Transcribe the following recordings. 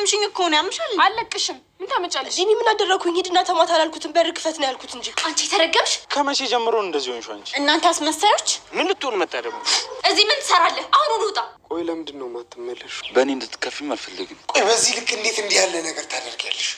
እያስቀየምሽኝ እኮ ነው። ያምሻል። አለቅሽም። ምን ታመጫለሽ? እኔ ምን አደረኩኝ? ሂድና ተማታ አላልኩትም። በር ክፈት ነው ያልኩት እንጂ። አንቺ ተረገምሽ። ከመቼ ጀምሮ እንደዚህ ሆንሽ አንቺ? እናንተ አስመሳዮች። ምን ልትሆን መጣ ደግሞ? እዚህ ምን ትሰራለህ? አሁን ውጣ። ቆይ ለምንድን ነው የማትመለሺው? በእኔ እንድትከፊም አልፈልግም። ቆይ በዚህ ልክ እንዴት እንዲህ ያለ ነገር ታደርጊያለሽ?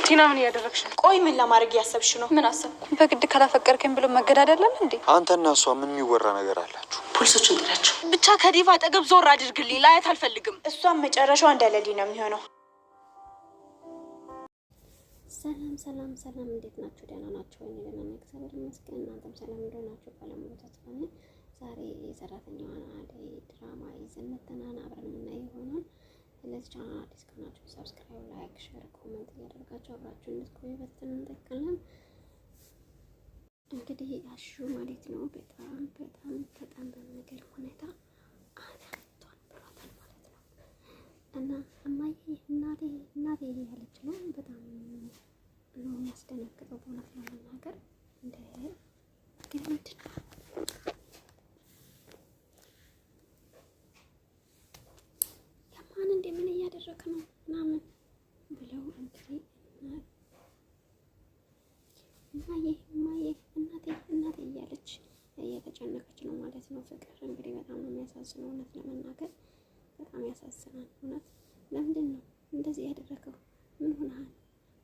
ቲና ምን እያደረግሽ ነው? ቆይ ምን ለማድረግ እያሰብሽ ነው? ምን አሰብኩ? በግድ ካላፈቀርከኝ ብሎ መገዳደለም እንዴ? አንተና እሷ ምን የሚወራ ነገር አላችሁ? ፖሊሶችን ጥራቸው። ብቻ ከዲቫ አጠገብ ዞር አድርግልኝ። ላያት አልፈልግም። እሷም መጨረሻዋ እንደለሊ ነው የሚሆነው። ሰላም፣ እንዴት ናችሁ? ደህና ናችሁ ወይ? እኔ ደህና ነኝ፣ እግዚአብሔር ይመስገን። እናንተም ሰላም እንደሆናችሁ ባለሙሉ ተስፋ ነኝ። ዛሬ የሰራተኛዋን አደይ ድራማ ይዘን መተናን አብረን የምናይ ይሆናል። ለዚህ ቻናል አዲስ ከሆናችሁ ሰብስክራይብ፣ ላይክ፣ ሼር፣ ኮሜንት እያደረጋችሁ አብራችሁ እንድትቆዩ በትህትና እንጠይቃለን። እንግዲህ አሹ ማለት ነው በጣም በሚገርም ሁኔታ አናቷን ብሏታል ማለት ነው። እና እማዬ እናቴ ያለች ነው። በጣም ነው የሚያስደነግጠው በእውነት ለመናገር እንደ ግን ምንድን ነው የማን እንደምን እያደረክ ነው ምናምን ብለው እንግዲህ እማዬ እናቴ እያለች እየተጨነቀች ነው ማለት ነው። ፍቅር እንግዲህ በጣም ነው የሚያሳዝነው እውነት ለመናገር በጣም ያሳዝናል እውነት። ለምንድን ነው እንደዚህ ያደረገው? ምን ሆነሃል?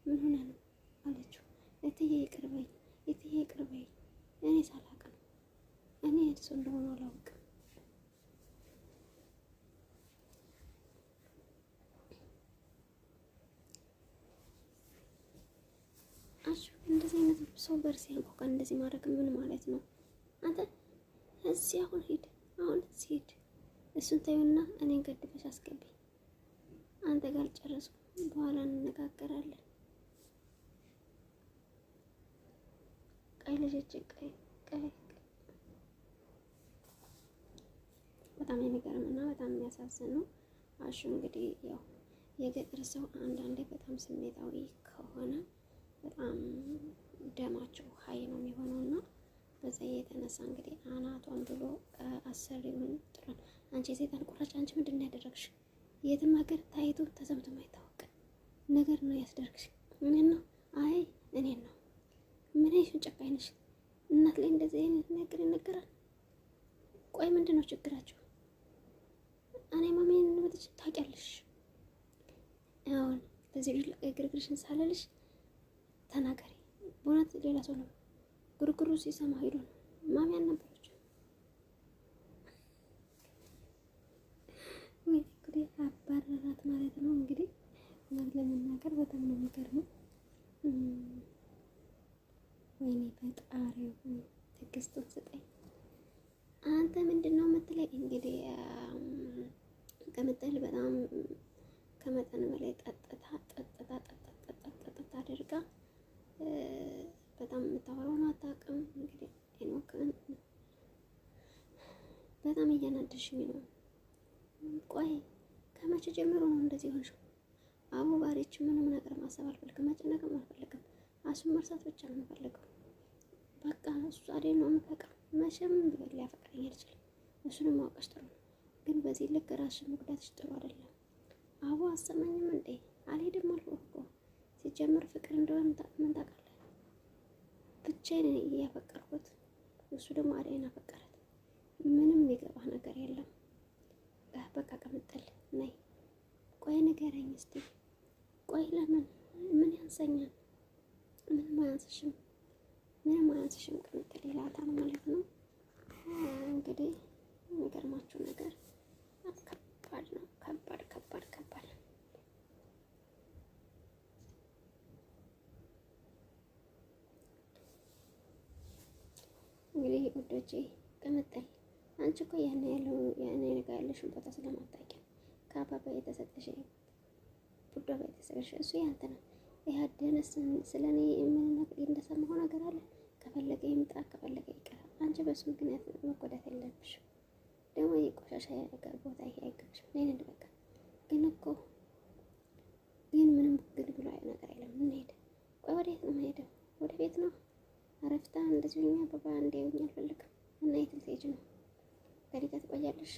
ምን ሆነ ነው አለችው። እትዬ ይቅር በይኝ እኔ ሳላውቅ ነው። እኔ እሱ እንደሆነ አላውቅም። አሹ እንደዚህ አይነት ሰው በር ሲያንኳኳ እንደዚህ ማድረግ ምን ማለት ነው? አንተ እዚህ አሁን ሂድ እሱን ተይውና እኔን ገድበሽ አስገቢ። አንተ ጋር ጨረስኩ፣ በኋላ እንነጋገራለን። ቀይ ልጅ ቀይ በጣም የሚገርምና በጣም የሚያሳዝን ነው። አሹ እንግዲህ ያው የገጠር ሰው አንዳንዴ በጣም ስሜታዊ ከሆነ በጣም ደማቸው ሀይ ነው የሚሆነውና በዛ የተነሳ እንግዲህ አናቷን ብሎ አሰሪውን ጥሯን። አንቺ የሴጣን ቁራጭ፣ አንቺ ምንድን ነው ያደረግሽ? የትም ሀገር ታይቶ ተሰምቶ የማይታወቅ ነገር ነው ያስደርግሽ። ምን ነው? አይ እኔን ነው። ምን አይነት ጨካኝ ነሽ? እናት ላይ እንደዚህ አይነት ነገር ይነገራል? ቆይ ምንድን ነው ችግራችሁ? እኔ ማሜን ልበትሽ ታውቂያለሽ። አሁን በዚህ ግርግርሽን ሳለልሽ ተናገሪ። በእውነት ሌላ ሰው ነው ግርግሩ ሲሰማ ሄዶ ነው ማሚ አልነበረች። እንግዲህ አባረራት ማለት ነው። እንግዲህ እውነት ለመናገር በጣም ነው የሚገርመው። ወይኔ ፈጣሪ ትዕግስቱን ስጠኝ። አንተ ምንድን ነው የምትለኝ? እንግዲህ ቅምጥል በጣም ከመጠን በላይ ጠጥታ አድርጋ በጣም የምታወራውን አታውቅም። እንግዲህ ሄኖክን በጣም እያናደሽኝ ነው። ቆይ ከመቼ ጀምሮ ነው እንደዚህ ሆንሽው? አቡ ባሪች ምንም ነገር ማሰብ አልፈልግም፣ መጨነቅም አልፈልግም። አሱን መርሳት ብቻ ነው የምፈልገው። በቃ እሱ አይደል ነው የምፈቅረው። መቼም ቢሆን ሊያፈቅረኝ አይችልም። እሱንም ማወቅሽ ጥሩ ነው፣ ግን በዚህ ልክ ራስሽን መጉዳትሽ ጥሩ አይደለም። አቡ አሰማኝም እንዴ? አልሄድም አልኩህ እኮ። ሲጀምር ፍቅር እንደሆነ ምን ታውቃለህ? ብቻዬን እያፈቀርኩት እሱ ደግሞ አደይን አፈቀራት። ምንም የሚገባህ ነገር የለም። በቃ ቅምጥል ነይ። ቆይ ንገረኝ እስቲ። ቆይ ለምን? ምን ያንሰኛል? ምንም አያንስሽም ቅምጥል ይላታል ማለት ነው። እንግዲህ የሚገርማችሁ ነገር ከባድ ነው። ከባድ እንግዲህ ውዶቼ ቅምጥል አንቺ እኮ ያኔ ነገር ያለሽን ቦታ ስለማታውቂ ከአባባ የተሰጠሽ ቡዳ የተሰጠሽ እሱ ያንተ ነው። ያደነስ ስለኔ እንደሰማሁ ነገር አለ። ከፈለገ ይምጣ ከፈለገ ይቀር። አንቺ በሱ ምክንያት መጎዳት የለብሽም። ደግሞ የቆሻሻ ነገር ቦታ ይሄ አይገባሽም። ነይ በቃ ግን ምንም ግድ ብሎ ነገር የለም። እንሄድ። ቆይ ወዴት ነው የምሄደው? ወደ ቤት ነው አረፍታ እንደዚህ ሆኛ አባባ እንዲያዩኝ አልፈልግም። እና የት ልትሄጂ ነው? ከዲጋ ትቆያለሽ?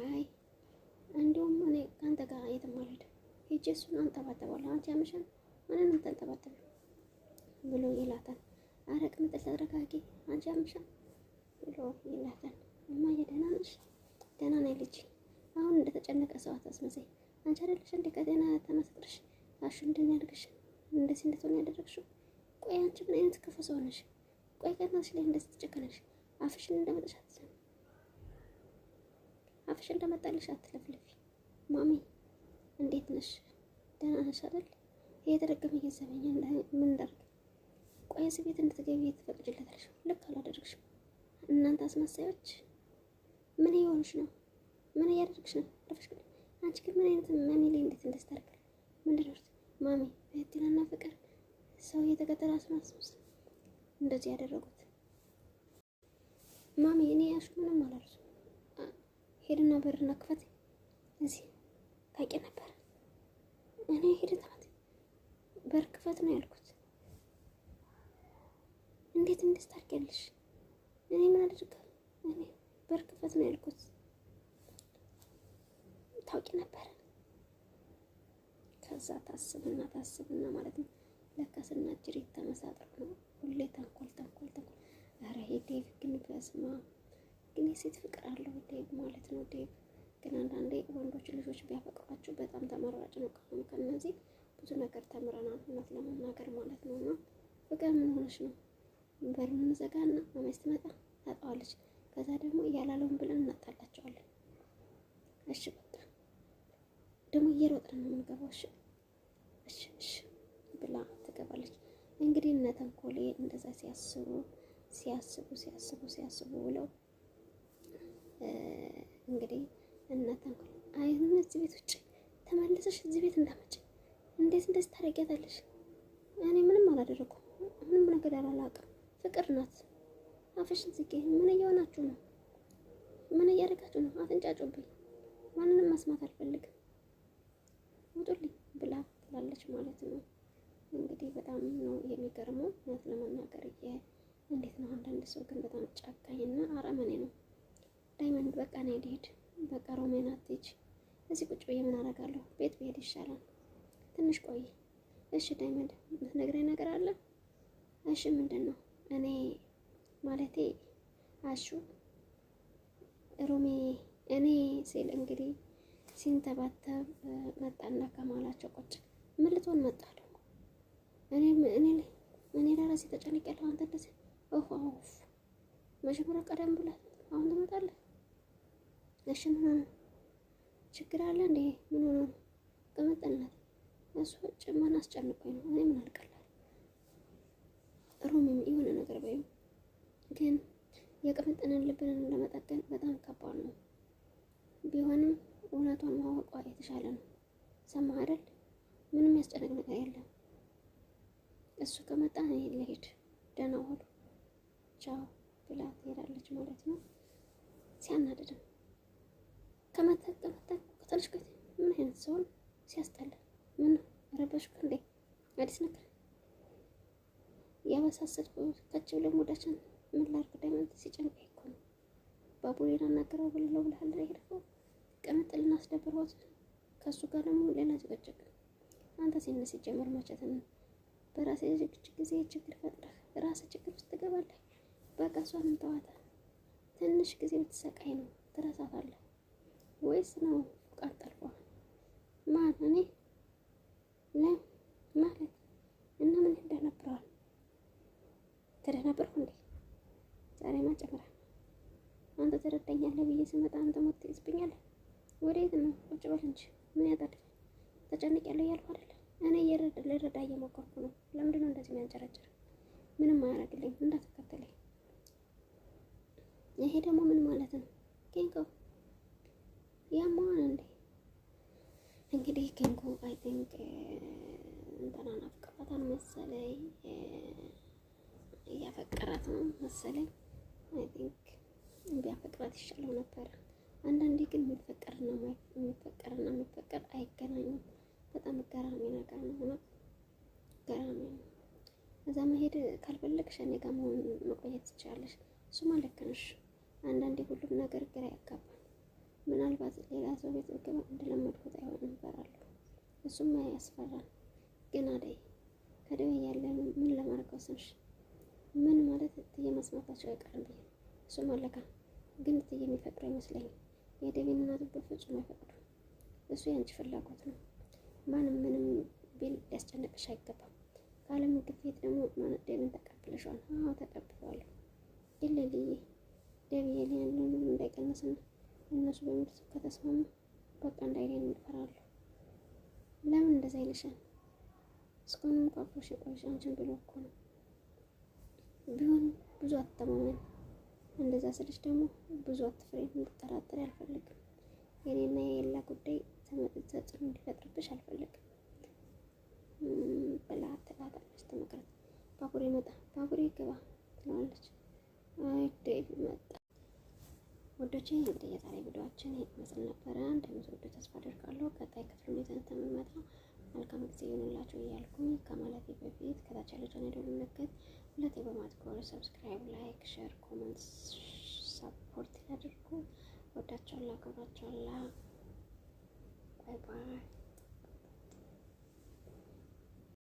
አይ እንደውም እኔ ከአንተ ሂጅ እሱን አንጠባጠባለሁ። አንቺ ያምሻል ማንንም ተንጠባጠብ ብሎ ይላታል። ኧረ ቅምጥል ተረጋጊ፣ አንቺ ያምሻል ብሎ ይላታል። እማዬ ደህና ነሽ? ደህና ነኝ ልጅ። አሁን እንደተጨነቀ ሰው አታስመስይ። አንቺ አይደለሽ እንደ ከጤና ተመስክርሽ አሹ እንደሚያደርግሽ እንደዚህ እንድትሆን ያደረግሽው? ቆይ አንቺ ምን አይነት ክፉ ሰው ነሽ? ቆይ ከእናትሽ ላይ እንደዚህ ትጨክነሽ? አፍሽን እንደመጣሽ አትሰሚ፣ አፍሽን እንደመጣልሽ አትለፍልፊ። ማሚ እንዴት ነሽ? ደህና ነሽ አይደል? እየተደገመ እየዘበኛ ምን እንዳደርግ? ቆይ እዚህ ቤት እንድትገቢ ትፈቅጂለታለሽ? ልክ አላደረግሽም። እናንተ አስመሳዮች ምን እየሆንሽ ነው? ምን እያደረግሽ ነው? አንቺ ግን ምን አይነት ማሚ ላይ እንዴት እንደዚህ ታደርጋለሽ? ምንድን ነው ማሚ እህቴንና ፍቅር ሰው እየተከተለ አስማስመስ እንደዚህ ያደረጉት? ማሚ እኔ ያልኩሽ ምንም አላልኩም። ሄድና በርና ክፈት እዚህ ታውቂ ነበር። እኔ ሄድ ተማት በር ክፈት ነው ያልኩት። እንዴት እንደዚህ ታደርጊያለሽ? እኔ ምን አደረጋለሁ? እኔ በር ክፈት ነው ያልኩት። ታውቂ ነበር። ከዛ ታስብና ማለት ነው ለካስና ጅሪት ተመሳጥሮ ነው ሁሌ ተንኮል። ኧረ ይሄ ዴቭ ግን በስማ ግን የሴት ፍቅር አለው ዴቭ ማለት ነው። ዴቭ ግን አንዳንዴ ወንዶች ልጆች ቢያፈቅሯቸው በጣም ተመራጭ ነው። ከነዚህ ብዙ ነገር ተምረናል እውነት ለመናገር ማለት ነው። እና ፍቅር ምን ሆነሽ ነው? በሩን ዘጋና ማሚስ ትመጣ ታጣዋለች። ከዛ ደግሞ ያላለውን ብለን እናጣላቸዋለን። እሺ በቃ ደግሞ እየሮጥን ነው የምንገባው። እሺ ብላ ትገባለች። እንግዲህ እነ ተንኮሌ እንደዛ ሲያስቡ ብለው እንግዲህ እነ ተንኮሌ አይሁን እዚህ ቤት ውጭ ተመልሰሽ እዚህ ቤት እንዳመጭ እንዴት እንደዚህ ታደርጊያታለሽ? እኔ ምንም አላደረኩም። ምንም ነገር አላውቅም። ፍቅር ናት። አፍሽን ዝጊ። ምን እየሆናችሁ ነው? ምን እያደረጋችሁ ነው? አትንጫጩብኝ። ማንንም መስማት አልፈልግም። ውጡልኝ ብላ ትላለች ማለት ነው። እንግዲህ በጣም ነው የሚገርመው እውነት ለመናገር እንዴት ነው አንዳንድ ሰው ግን በጣም ጨካኝና አረመኔ ነው። ዳይመንድ በቃ እኔ ልሄድ፣ በቃ ሮሜን አትሄጂ፣ እዚህ ቁጭ ብዬ ምን አደርጋለሁ? ቤት ብሄድ ይሻላል። ትንሽ ቆይ። እሺ ዳይመንድ የምትነግረኝ ነገር አለ? እሺ ምንድን ነው? እኔ ማለቴ አሹ ሮሜ እኔ ሲል እንግዲህ ሲንተባተብ መጣና ከማላቸው ቁጭ ምን ልትሆን መጣ ደግሞ? እኔ ለራሴ ተጨንቄያለሁ። አንተ እንደዚህ ኦፍ መጀመሪያ ቀደም ብለህ አሁን ትመጣለህ? እሺ ምን ሆነ? ችግር አለ እንዴ? ምን ሆነ? ቅምጥልነት እሱ ጭማን አስጨንቆኝ ነው። እኔ ምን አልቀላል ሮሜም የሆነ ነገር በይው። ግን የቅምጥልን ልብንን ለመጠገን በጣም ከባድ ነው። ቢሆንም እውነቷን ማወቋ የተሻለ ነው። ሰማህ አይደል? ምንም ያስጨነቅ ነገር የለም። እሱ ከመጣ እኔ ልሄድ፣ ደህና ዋሉ፣ ቻው ብላ ትሄዳለች ማለት ነው። ሲያናድድም ከመጣ ከተልሽ ምን አይነት ሰው ነው? ሲያስጠላ። ምን ረበሽኩ እንዴ? አዲስ ነገር ያበሳሰልኩ ከች ብለን ሙዳችን ምን ላድርግ? ዳይመንት ሲጨንቀኝ እኮ ነው ባቡሬን አናገረው ብለው ብለሃል አይደል? ቅምጥልን አስደብሯት ከሱ ጋር ደግሞ ሌላ ጭቅጭቅ። አንተ ሲነስ ሲጀምር መቼትን በራሴ ጊዜ ችግር ፈጥረህ ራስ ችግር ውስጥ ትገባለህ። በቃ እሷን ተዋት። ትንሽ ጊዜ ብትሰቃይ ነው ትረሳታለህ ወይስ ነው ፍቃድ ጠልፏ? ማን እኔ ማለት እና ምን እንደነበረዋል ተደናበርኩ እንዴ? ዛሬ ማጨመራ አንተ ትረዳኛለህ ብዬ ስመጣ አንተ ሞት ትይዝብኛለህ። ወዴት ነው? ቁጭ በል እንጂ ምን ያደርጋል? ተጨንቄያለሁ እያልኩ አይደለ? እኔ ልረዳ እየሞከርኩ ነው። ለምንድን ነው እንደዚህ የሚያንጨረጭር? ምንም አያደርግልኝ፣ እንዳትከተለኝ። ይሄ ደግሞ ምን ማለት ነው? ኬንኮ ያማን እንዴ? እንግዲህ ኬንኮ አይ ቲንክ እንትና ናፍቀራታል መሰለኝ፣ እያፈቀራት ነው መሰለኝ። አይ ቲንክ ቢያፈቅራት ይሻለው ነበር። አንዳንዴ ግን የሚፈቀር አይገናኙም። በጣም ገራሚ ነገር ነው። እውነት ገራሚ ነው። እዛ መሄድ ካልፈለግሽ እኔ ጋር መቆየት ትችላለሽ። እሱማ ልክ ነሽ። አንዳንዴ ሁሉም ነገር ግራ ያጋባል። ምናልባት ሌላ ሰው ቤት ብገባ እንደለመድኩት አይሆንም እፈራለሁ። እሱ እሱማ ያስፈራል። ግን አደይ ከደቤ ያለ ምን ለማድረግ ወሰንሽ? ምን ማለት እትዬ መስማታቸው አይቀርም ብዬ እሱ ማለካ ግን እትዬ የሚፈቅዱ አይመስለኝም። የደቤን እናት በፍጹም አይፈቅዱ። እሱ ያንቺ ፍላጎት ነው። ማንም ምንም ቢል ሊያስጨንቅሽ አይገባም። ከዓለም ግፊት ደግሞ ማለት ደቤን ተቀብለሻል? አዎ ተቀብለዋለሁ። ግን ለልዬ ደቤ ያለንን እንዳይቀንስና እነሱ በሚሉት ከተስማሙ በቃ እንዳይለኝ እንፈራለሁ። ለምን እንደዛ ይልሻል? እስካሁንም ካፍሮሽ የቆየሽ አንቺን ብሎ እኮ ነው። ቢሆን ብዙ አትተማመን። እንደዛ ስልሽ ደግሞ ብዙ አትፍሬ፣ እንድጠራጠሪ አልፈልግም። የኔና የሌላ ጉዳይ ተጽዕኖ እንዲፈጥርብሽ አልፈልግም ብላ ትላታለች። ትመክራት። ባቡሬ መጣ። ባቡሬ ግባ ትለዋለች። አይ ዴቭ መጣ። ወዶቼ እንግዲህ የዛሬ ቪዲዮአችን ይመስል ነበረ። እንደምትወዱ ተስፋ አደርጋለሁ። ቀጣይ ክፍሉን ይዘን ተመልመጣ መልካም ጊዜ ይሁንላችሁ እያልኩኝ ከማለቴ በፊት ከታች ያለውን የደወል ምልክት ሁለቴ በማጥቆር ሰብስክራይብ፣ ላይክ፣ ሼር፣ ኮሜንት ሰፖርት ያድርጉ። ወዳችኋለሁ፣ አከብራችኋለሁ። ባይ ባይ።